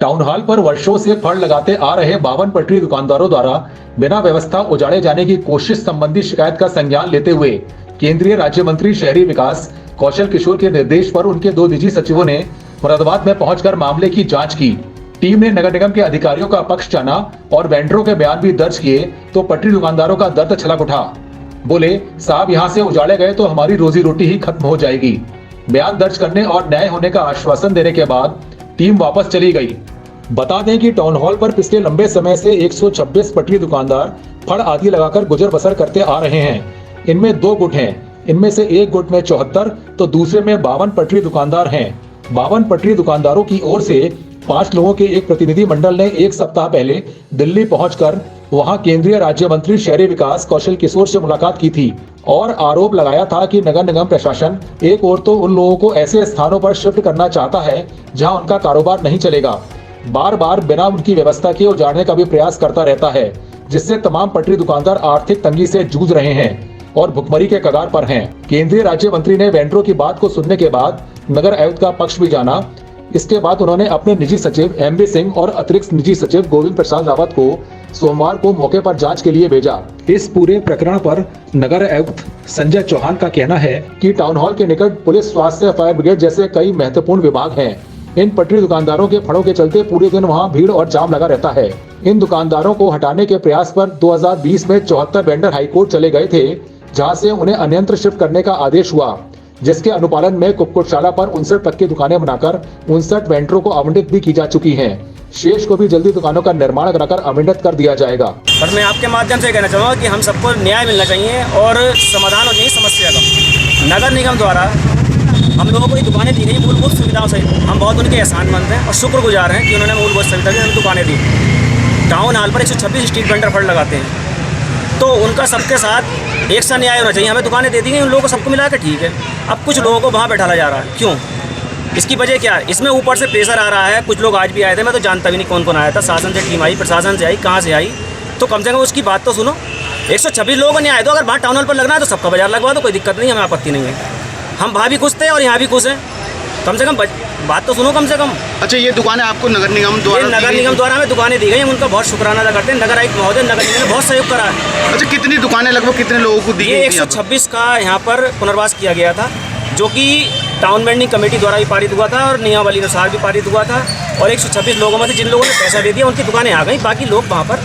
Town hall पर वर्षों से फड़ लगाते आ रहे 52 पटरी दुकानदारों द्वारा बिना व्यवस्था उजाड़े जाने की कोशिश संबंधी शिकायत का संज्ञान लेते हुए केंद्रीय राज्य मंत्री शहरी विकास कौशल किशोर के निर्देश पर उनके 2 निजी सचिवों ने मुरादाबाद में पहुंचकर मामले की जांच की। टीम ने नगर निगम के अधिकारियों का पक्ष जाना और वेंडरों के बयान भी दर्ज किए तो पटरी दुकानदारों का दर्द छलक उठा। बोले, साहब यहाँ से उजाड़े गए तो हमारी रोजी रोटी ही खत्म हो जाएगी। बयान दर्ज करने और न्याय होने का आश्वासन देने के बाद टीम वापस चली गई। बता दें कि टाउन हॉल पर पिछले लंबे समय से 126 पटरी दुकानदार फड़ आदि लगाकर गुजर बसर करते आ रहे हैं। इनमें 2 गुट हैं। इनमें से एक गुट में 74 तो दूसरे में 52 पटरी दुकानदार हैं। 52 पटरी दुकानदारों की ओर से 5 लोगों के एक प्रतिनिधि मंडल ने 1 सप्ताह पहले दिल्ली पहुंचकर वहां केंद्रीय राज्य मंत्री शहरी विकास कौशल किशोर से मुलाकात की थी और आरोप लगाया था कि नगर निगम प्रशासन एक ओर तो उन लोगों को ऐसे स्थानों पर शिफ्ट करना चाहता है जहां उनका कारोबार नहीं चलेगा, बार बार बिना उनकी व्यवस्था के उजाड़ने का भी प्रयास करता रहता है, जिससे तमाम पटरी दुकानदार आर्थिक तंगी से जूझ रहे हैं और भुखमरी के कगार पर हैं। केंद्रीय राज्य मंत्री ने वेंडरों की बात को सुनने के बाद नगर आयुक्त का पक्ष भी जाना। इसके बाद उन्होंने अपने निजी सचिव एमबी सिंह और अतिरिक्त निजी सचिव गोविंद प्रसाद रावत को सोमवार को मौके पर जांच के लिए भेजा। इस पूरे प्रकरण पर नगर आयुक्त संजय चौहान का कहना है कि टाउन हॉल के निकट पुलिस, स्वास्थ्य, फायर ब्रिगेड जैसे कई महत्वपूर्ण विभाग हैं। इन पटरी दुकानदारों के फड़ों के चलते पूरे दिन वहां भीड़ और जाम लगा रहता है। इन दुकानदारों को हटाने के प्रयास पर 2020 में 74 वेंडर हाईकोर्ट चले गए थे, जहां से उन्हें अन्यंत्र शिफ्ट करने का आदेश हुआ, जिसके अनुपालन में कुक्कुटशाला पर 59 तक की दुकानें बनाकर 59 वेंडरों को आवंटित भी की जा चुकी हैं। शेष को भी जल्दी दुकानों का निर्माण कराकर आवंटित कर दिया जाएगा। पर मैं आपके माध्यम से कहना चाहूँगा कि हम सबको न्याय मिलना चाहिए और समाधान हो चाहिए समस्या का। नगर निगम द्वारा हम लोगों को ये दुकानें दी गई मूलभूत सुविधाओं से, हम बहुत उनके एहसानमंद हैं और शुक्रगुजार हैं कि उन्होंने मूलभूत सुविधा की हमें दुकानें दी। टाउन हॉल पर 126 स्ट्रीट वेंडर फंड लगाते हैं, तो उनका सबके साथ एक सा न्याय होना चाहिए। हमें दुकानें दे दी गई, उन लोगों को सबको मिला के ठीक है। अब कुछ लोगों को वहाँ बैठाला जा रहा है, क्यों? इसकी वजह क्या है? इसमें ऊपर से प्रेशर आ रहा है। कुछ लोग आज भी आए थे, मैं तो जानता भी नहीं कौन कौन आया था। शासन से टीम आई, प्रशासन से आई, कहाँ से आई, तो कम से कम उसकी बात तो सुनो। 126 लोगों ने आए तो अगर वहाँ टाउन हॉल पर लगना है तो सबका बाजार लगवा दो, कोई दिक्कत नहीं, हमें आपत्ति नहीं है। हम वहाँ भी खुश थे और यहाँ भी खुश हैं। कम से कम बात तो सुनो कम से कम। अच्छा, ये दुकानें आपको नगर निगम द्वारा हमें दुकानें दी गई, हम उनका बहुत शुक्राना अदा करते हैं। नगर आयुक्त महोदय, नगर निगम ने बहुत सहयोग करा है। अच्छा, कितनी दुकानें लगभग कितने लोगों को दी गई? 126 का यहाँ पर पुनर्वास किया गया था, जो कि टाउन वेंडिंग कमेटी द्वारा भी पारित हुआ था और नियमावली अनुसार भी पारित हुआ था। और 126 लोगों में से जिन लोगों ने पैसा दे दिया उनकी दुकानें आ गई। बाकी लोग वहाँ पर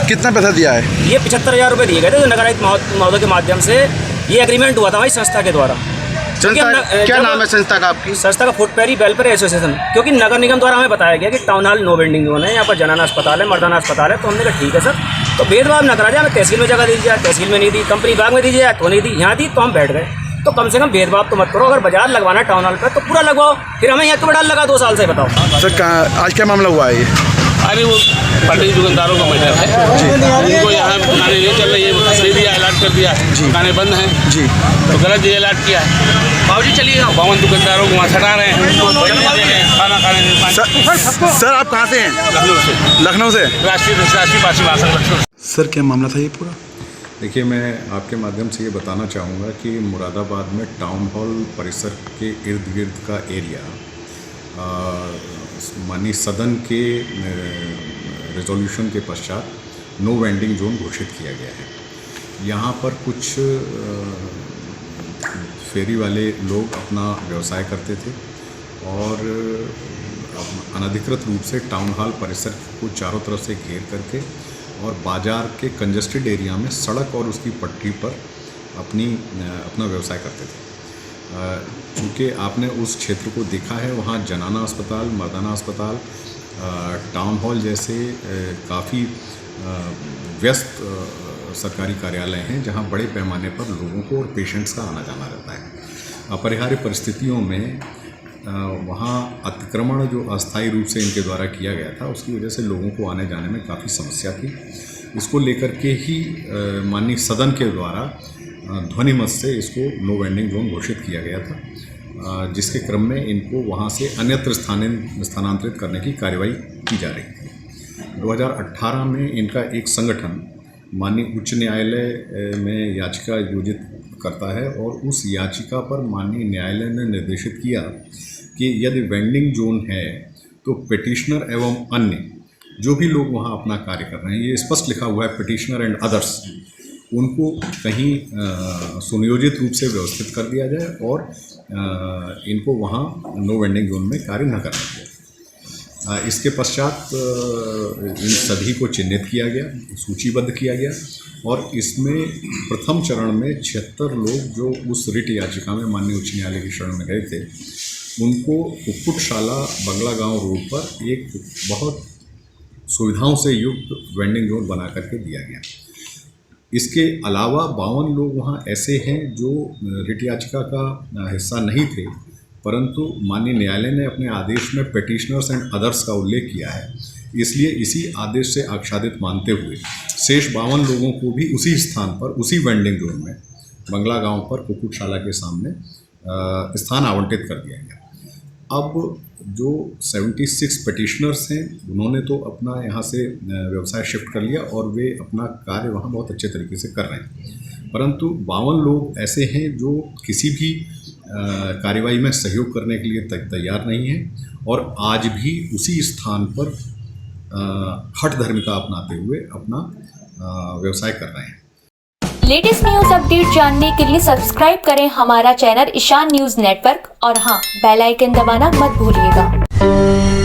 कितना पैसा दिया है? ये 75,000 रुपये दिए गए थे, जो नगर आयुक्त महोदय के माध्यम से ये एग्रीमेंट हुआ था हमारी संस्था के द्वारा। क्या नाम है संस्था का आपकी? संस्था का फुटपैरी वेलफेयर एसोसिएशन। क्योंकि नगर निगम द्वारा हमें बताया गया कि town hall no vending zone है, यहाँ पर जनाना अस्पताल है, मर्दाना अस्पताल है। तो हमने कहा ठीक है सर, तो भेदभाव न करा जाए, हमें तहसील में जगह दीजिए, तहसील में नहीं दी, कंपनी बाग में दीजिए तो नहीं दी, यहाँ दी तो हम बैठ गए। तो कम से कम भेदभाव तो मत करो। अगर बाजार लगवाना टाउन हॉल पर तो पूरा लगवाओ, फिर हमें यहाँ क्यों डाल लगा 2 साल से, बताओ सर। आज क्या मामला हुआ है? अरे वो पटरी दुकानदारों का मैटर है, उनको यहाँ दुकानें नहीं चल रही है, दे दिया, अलर्ट कर दिया, दुकानें बंद हैं जी, तो गलत ये अलर्ट किया है। बाबूजी चलिए, 52 दुकानदारों को वहाँ हटा रहे हैं, खाना खाने। सर आप कहाँ से हैं? लखनऊ से। लखनऊ से? राष्ट्रीय भाषी भाषण लखनऊ। सर क्या मामला था ये पूरा? देखिए, मैं आपके माध्यम से ये बताना चाहूँगा कि मुरादाबाद में टाउन हॉल परिसर के इर्द गिर्द का एरिया माननीय सदन के रिजोल्यूशन के पश्चात नो वेंडिंग जोन घोषित किया गया है। यहाँ पर कुछ फेरी वाले लोग अपना व्यवसाय करते थे और अनधिकृत रूप से टाउन हॉल परिसर को चारों तरफ से घेर करके और बाज़ार के कंजस्टेड एरिया में सड़क और उसकी पटरी पर अपना व्यवसाय करते थे। चूँकि आपने उस क्षेत्र को देखा है, वहाँ जनाना अस्पताल, मर्दाना अस्पताल, टाउन हॉल जैसे काफ़ी व्यस्त सरकारी कार्यालय हैं, जहाँ बड़े पैमाने पर लोगों को और पेशेंट्स का आना जाना रहता है। अपरिहार्य परिस्थितियों में वहाँ अतिक्रमण जो अस्थायी रूप से इनके द्वारा किया गया था, उसकी वजह से लोगों को आने जाने में काफ़ी समस्या थी। इसको लेकर के ही माननीय सदन के द्वारा ध्वनिमत से इसको नो वेंडिंग जोन घोषित किया गया था, जिसके क्रम में इनको वहाँ से अन्यत्र स्थानांतरित करने की कार्रवाई की जा रही थी। 2018 में इनका एक संगठन माननीय उच्च न्यायालय में याचिका योजित करता है और उस याचिका पर माननीय न्यायालय ने निर्देशित किया कि यदि वेंडिंग जोन है तो पिटिशनर एवं अन्य जो भी लोग वहाँ अपना कार्य कर रहे हैं, ये स्पष्ट लिखा हुआ है पिटिशनर एंड अदर्स, उनको कहीं सुनियोजित रूप से व्यवस्थित कर दिया जाए और इनको वहाँ नो वेंडिंग जोन में कार्य न करना चाहिए। इसके पश्चात इन सभी को चिन्हित किया गया, सूचीबद्ध किया गया और इसमें प्रथम चरण में 76 लोग जो उस रिट याचिका में माननीय उच्च न्यायालय की शरण में गए थे, उनको कुक्कुटशाला बंगला गांव रोड पर एक बहुत सुविधाओं से युक्त वेंडिंग जोन बना करके दिया गया। इसके अलावा 52 लोग वहाँ ऐसे हैं जो रिट याचिका का हिस्सा नहीं थे, परंतु माननीय न्यायालय ने अपने आदेश में पिटिशनर्स एंड अदर्स का उल्लेख किया है, इसलिए इसी आदेश से आच्छादित मानते हुए शेष 52 लोगों को भी उसी स्थान पर, उसी वेंडिंग जोन में बंगला गांव पर कुक्कुटशाला के सामने स्थान आवंटित कर दिया गया। अब जो 76 पिटिशनर्स हैं, उन्होंने तो अपना यहाँ से व्यवसाय शिफ्ट कर लिया और वे अपना कार्य वहाँ बहुत अच्छे तरीके से कर रहे हैं, परंतु 52 लोग ऐसे हैं जो किसी भी कार्रवाई में सहयोग करने के लिए तैयार नहीं हैं और आज भी उसी स्थान पर हठ धर्मिता अपनाते हुए अपना व्यवसाय कर रहे हैं। लेटेस्ट न्यूज अपडेट जानने के लिए सब्सक्राइब करें हमारा चैनल ईशान न्यूज नेटवर्क और हाँ, बेल आइकन दबाना मत भूलिएगा।